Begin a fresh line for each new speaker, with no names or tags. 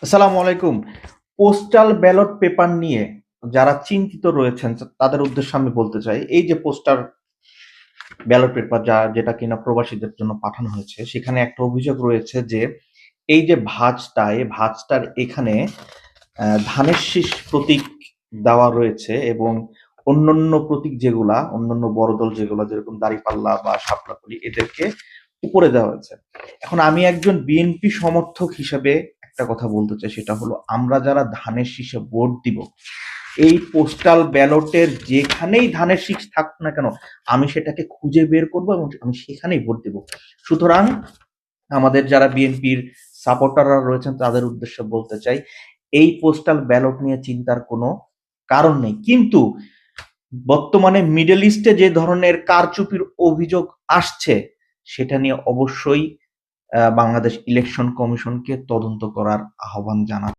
আসসালামু আলাইকুম। Postal ballot paper নিয়ে যারা চিন্তিত রয়েছেন তাদের উদ্দেশ্যে আমি বলতে চাই, এই যে পোস্টাল ব্যালট পেপার যেটা কিনা প্রবাসীদের জন্য পাঠানো হয়েছে, সেখানে একটা অভিযোগ রয়েছে যে এই যে ভাঁজটা, এই ভাঁজটার এখানে ধানের শীষ প্রতীক দেওয়া রয়েছে এবং অন্যান্য প্রতীক যেগুলা, অন্যান্য বড় দল যেগুলা যেরকম দাঁড়িপাল্লা বা শাপলাকলি এদেরকে উপরে দেওয়া হয়েছে। এখন আমি একজন বিএনপি সমর্থক হিসেবে একটা কথা বলতে চাই, সেটা হলো আমরা যারা ধানের শীষে ভোট দিব, এই পোস্টাল ব্যালটের যেখানেই ধানের শীষ থাকুক না কেন, আমি সেটাকে খুঁজে বের করব এবং আমি সেখানেই ভোট দেব। সুতরাং আমাদের যারা বিএনপির সাপোর্টাররা রয়েছেন তাদের উদ্দেশ্যে বলতে চাই, এই পোস্টাল ব্যালট নিয়ে চিন্তার কোনো কারণ নেই। কিন্তু বর্তমানে মিডল ইস্টে যে ধরনের কারচুপির অভিযোগ আসছে, সেটা নিয়ে অবশ্যই বাংলাদেশ ইলেকশন কমিশনকে তদন্ত করার আহ্বান জানাচ্ছি।